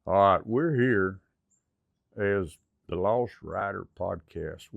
All right, we're here as the Lost Rider podcast.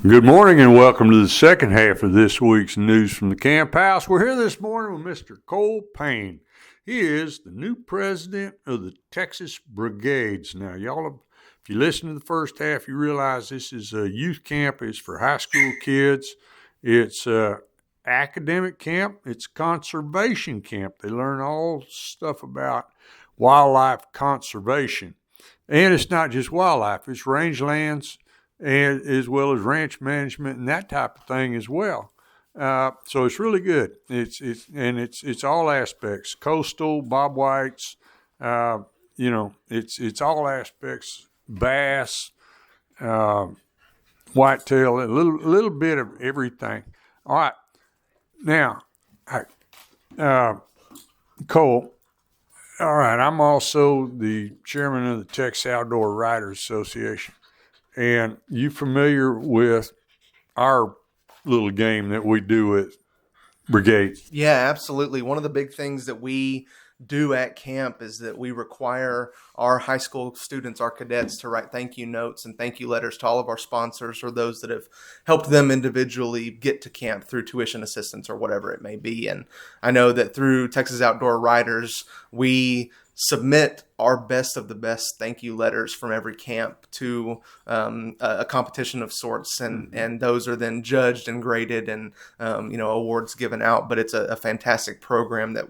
Good morning and welcome to the second half of this week's News from the Camp House. We're here this morning with Mr. Cole Payne. He is the new president of the Texas Brigades. Now, y'all, if you listen to the first half, you realize this is a youth camp. It's for high school kids. It's a academic camp. It's conservation camp. They learn all stuff about wildlife conservation. And it's not just wildlife. It's rangelands, and as well as ranch management and that type of thing as well. So it's really good. It's all aspects. Coastal, Bobwhites, it's all aspects. Bass, whitetail, a little bit of everything. All right. Now, Cole. All right. I'm also the chairman of the Texas Outdoor Writers Association. And you familiar with our little game that we do with brigades? Yeah, absolutely. One of the big things that we do at camp is that we require our high school students, our cadets, to write thank you notes and thank you letters to all of our sponsors or those that have helped them individually get to camp through tuition assistance or whatever it may be. And I know that through Texas Outdoor Writers, we submit our best of the best thank you letters from every camp to a competition of sorts, and those are then judged and graded and awards given out. But it's a fantastic program that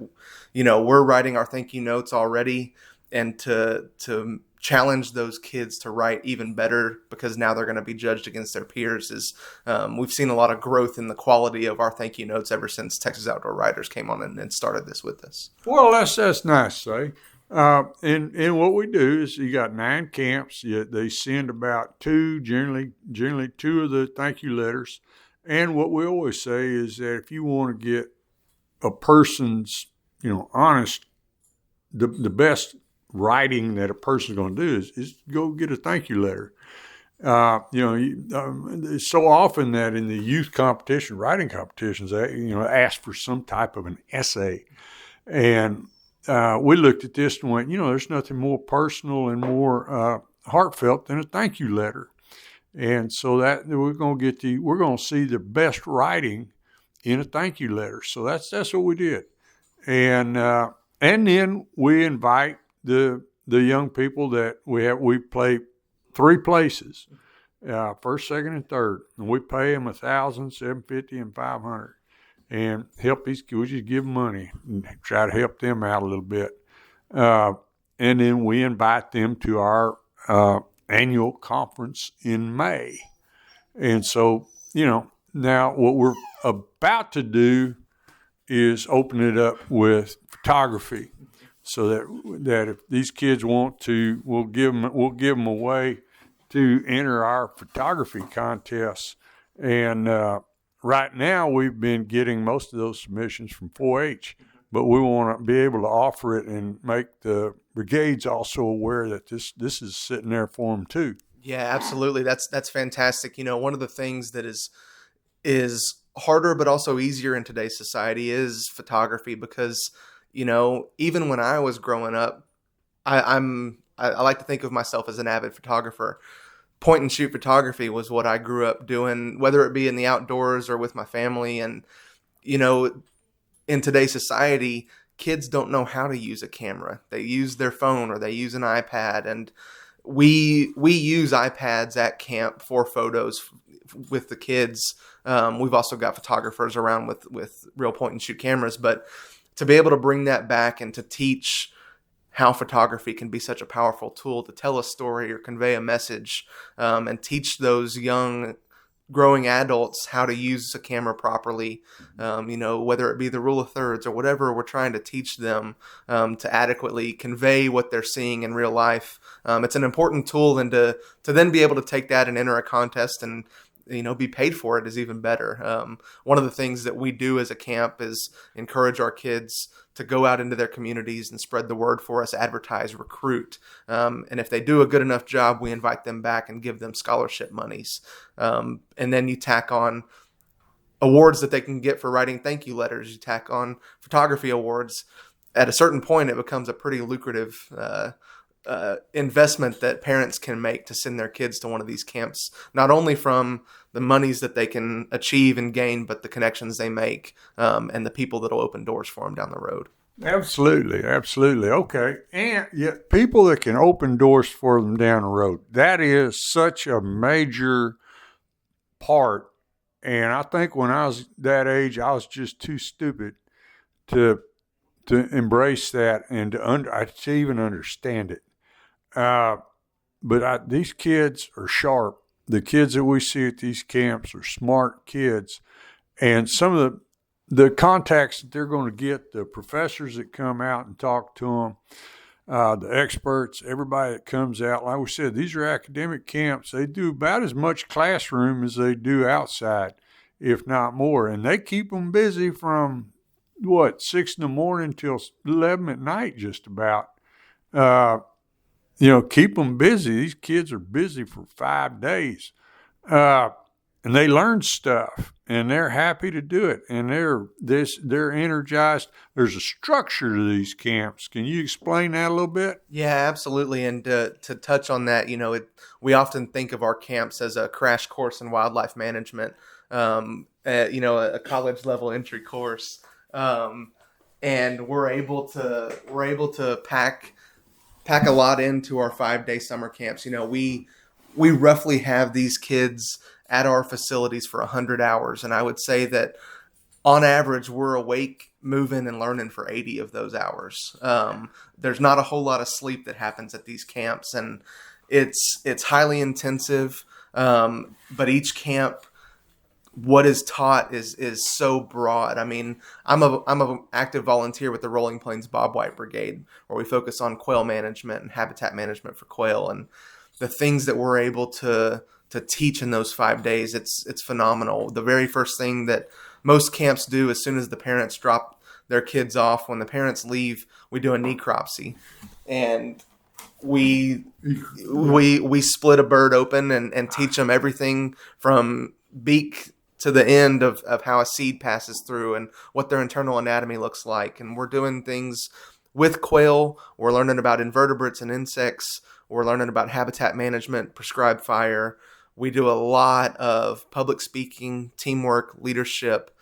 we're writing our thank you notes already, and to challenge those kids to write even better, because now they're going to be judged against their peers. We've seen a lot of growth in the quality of our thank you notes ever since Texas Outdoor Writers came on and started this with us. Well, that's nice, say. And what we do is you got 9 camps. They send about generally 2 of the thank you letters. And what we always say is that if you want to get a person's, honest, the best writing that a person's going to do is go get a thank you letter. So often that in the youth competition, writing competitions, ask for some type of an essay. And we looked at this and went, there's nothing more personal and more heartfelt than a thank you letter. And so that we're going to see the best writing in a thank you letter. So that's what we did. And then we invite the young people that we play 3 places, first, second, and third, and we pay them $1,000, $750, and $500, and help these kids. We just give them money and try to help them out a little bit, and then we invite them to our annual conference in May. And so now what we're about to do is open it up with photography. So that if these kids want to, we'll give them a way to enter our photography contests. And right now we've been getting most of those submissions from 4-H, but we want to be able to offer it and make the brigades also aware that this is sitting there for them too. Yeah, absolutely. That's fantastic. One of the things that is harder but also easier in today's society is photography, because even when I was growing up, I like to think of myself as an avid photographer. Point and shoot photography was what I grew up doing, whether it be in the outdoors or with my family. And, in today's society, kids don't know how to use a camera. They use their phone or they use an iPad. And we use iPads at camp for photos with the kids. We've also got photographers around with real point and shoot cameras, but to be able to bring that back and to teach how photography can be such a powerful tool to tell a story or convey a message, and teach those young growing adults how to use a camera properly, whether it be the rule of thirds or whatever we're trying to teach them, to adequately convey what they're seeing in real life. It's an important tool, and to then be able to take that and enter a contest and be paid for it is even better. One of the things that we do as a camp is encourage our kids to go out into their communities and spread the word for us, advertise, recruit. And if they do a good enough job, we invite them back and give them scholarship monies. And then you tack on awards that they can get for writing thank you letters. You tack on photography awards. At a certain point, it becomes a pretty lucrative investment that parents can make to send their kids to one of these camps, not only from the monies that they can achieve and gain, but the connections they make and the people that will open doors for them down the road. Absolutely. Absolutely. Okay. And yet people that can open doors for them down the road, that is such a major part. And I think when I was that age, I was just too stupid to embrace that and to even understand it. But these kids are sharp. The kids that we see at these camps are smart kids. And some of the contacts that they're going to get, the professors that come out and talk to them, the experts, everybody that comes out, like we said, these are academic camps. They do about as much classroom as they do outside, if not more. And they keep them busy from, 6 in the morning till 11 at night just about. Keep them busy. These kids are busy for 5 days. And they learn stuff, and they're happy to do it, and they're energized. There's a structure to these camps. Can you explain that a little bit? Yeah, absolutely. And to touch on that, we often think of our camps as a crash course in wildlife management, a college level entry course, and we're able to pack a lot into our 5-day summer camps. We roughly have these kids at our facilities for 100 hours. And I would say that on average, we're awake, moving, and learning for 80 of those hours. There's not a whole lot of sleep that happens at these camps, and it's highly intensive. But each camp, what is taught is so broad. I mean, I'm an active volunteer with the Rolling Plains Bobwhite Brigade, where we focus on quail management and habitat management for quail, and the things that we're able to teach in those 5 days, it's phenomenal. The very first thing that most camps do as soon as the parents drop their kids off, when the parents leave, we do a necropsy, and we split a bird open and teach them everything from beak to the end of how a seed passes through and what their internal anatomy looks like. And we're doing things with quail. We're learning about invertebrates and insects. We're learning about habitat management, prescribed fire. We do a lot of public speaking, teamwork, leadership,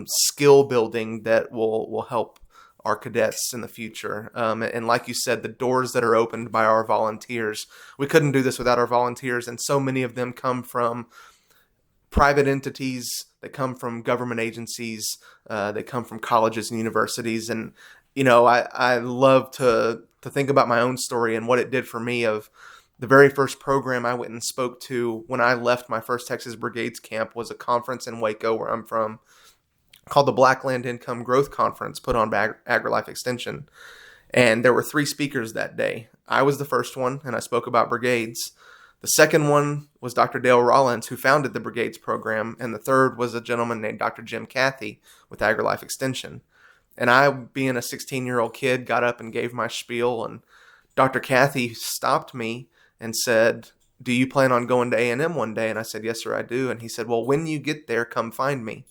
skill building that will help our cadets in the future. And like you said, the doors that are opened by our volunteers, we couldn't do this without our volunteers. And so many of them come from private entities, they come from government agencies, they come from colleges and universities. And, I love to think about my own story and what it did for me. Of the very first program I went and spoke to when I left my first Texas Brigades camp was a conference in Waco, where I'm from, called the Black Land Income Growth Conference, put on by AgriLife Extension. And there were 3 speakers that day. I was the first one, and I spoke about brigades. The second one was Dr. Dale Rollins, who founded the Brigades program. And the third was a gentleman named Dr. Jim Cathy with AgriLife Extension. And I, being a 16-year-old kid, got up and gave my spiel. And Dr. Cathy stopped me and said, "Do you plan on going to A&M one day?" And I said, "Yes, sir, I do." And he said, "Well, when you get there, come find me,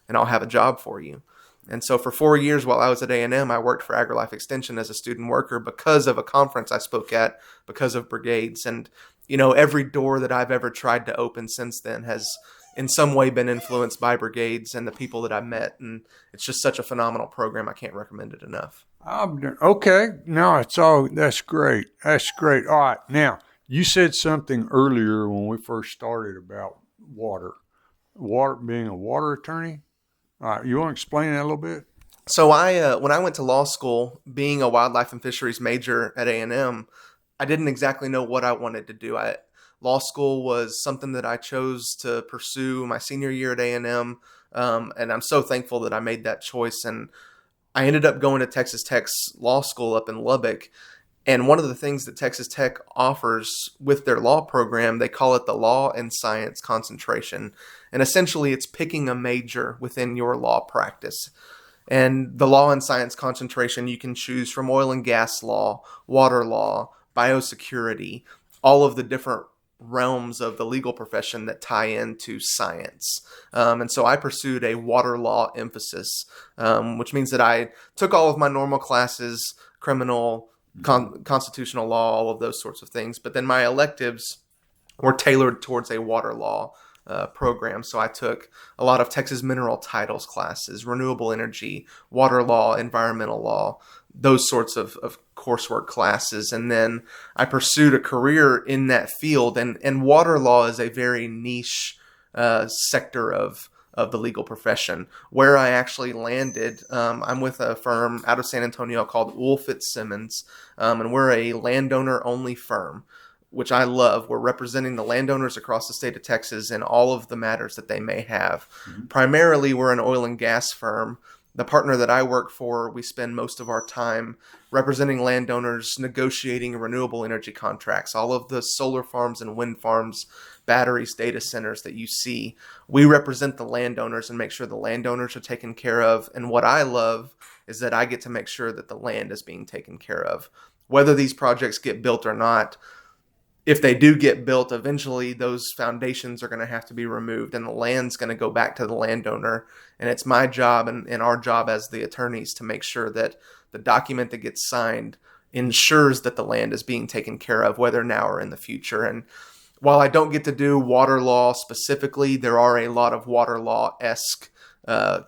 and I'll have a job for you." And so for 4 years while I was at A&M, I worked for AgriLife Extension as a student worker because of a conference I spoke at, because of Brigades. And, every door that I've ever tried to open since then has in some way been influenced by Brigades and the people that I met. And it's just such a phenomenal program. I can't recommend it enough. Okay. No, that's great. That's great. All right. Now, you said something earlier when we first started about water being a water attorney. All right. You want to explain that a little bit? So when I went to law school, being a wildlife and fisheries major at A&M, I didn't exactly know what I wanted to do. Law school was something that I chose to pursue my senior year at A&M, and I'm so thankful that I made that choice. And I ended up going to Texas Tech's law school up in Lubbock. And one of the things that Texas Tech offers with their law program, they call it the Law and Science Concentration. And essentially, it's picking a major within your law practice. And the law and science concentration, you can choose from oil and gas law, water law, biosecurity, all of the different realms of the legal profession that tie into science. And so I pursued a water law emphasis, which means that I took all of my normal classes, criminal, constitutional law, all of those sorts of things. But then my electives were tailored towards a water law program. So I took a lot of Texas mineral titles classes, renewable energy, water law, environmental law, those sorts of coursework classes. And then I pursued a career in that field. And water law is a very niche sector of the legal profession. Where I actually landed, I'm with a firm out of San Antonio called Wool Fitzsimmons, and we're a landowner-only firm, which I love. We're representing the landowners across the state of Texas in all of the matters that they may have. Mm-hmm. Primarily, we're an oil and gas firm. The partner that I work for, we spend most of our time representing landowners, negotiating renewable energy contracts, all of the solar farms and wind farms, batteries, data centers that you see. We represent the landowners and make sure the landowners are taken care of. And what I love is that I get to make sure that the land is being taken care of. Whether these projects get built or not, if they do get built, eventually those foundations are going to have to be removed and the land's going to go back to the landowner. And it's my job and our job as the attorneys to make sure that the document that gets signed ensures that the land is being taken care of, whether now or in the future. And while I don't get to do water law specifically, there are a lot of water law-esque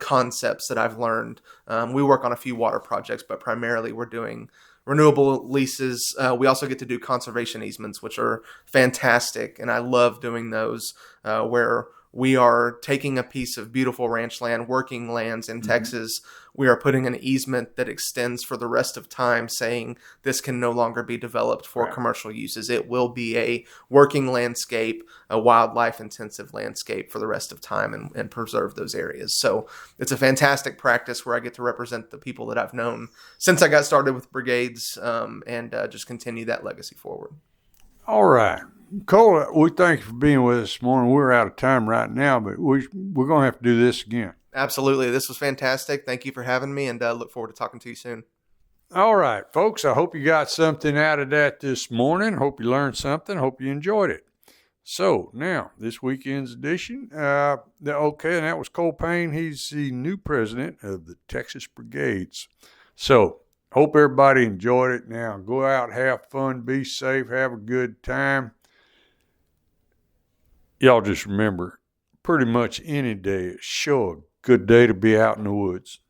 concepts that I've learned. We work on a few water projects, but primarily we're doing renewable leases. We also get to do conservation easements, which are fantastic, and I love doing those, where we are taking a piece of beautiful ranch land, working lands in Texas. We are putting an easement that extends for the rest of time, saying this can no longer be developed for commercial uses. It will be a working landscape, a wildlife intensive landscape for the rest of time, and preserve those areas. So it's a fantastic practice where I get to represent the people that I've known since I got started with brigades, and just continue that legacy forward. All right. Cole, we thank you for being with us this morning. We're out of time right now, but we're going to have to do this again. Absolutely. This was fantastic. Thank you for having me, and look forward to talking to you soon. All right, folks. I hope you got something out of that this morning. Hope you learned something. Hope you enjoyed it. So now, this weekend's edition, and that was Cole Payne. He's the new president of the Texas Brigades. So hope everybody enjoyed it. Now, go out, have fun, be safe, have a good time. Y'all just remember, pretty much any day is sure a good day to be out in the woods.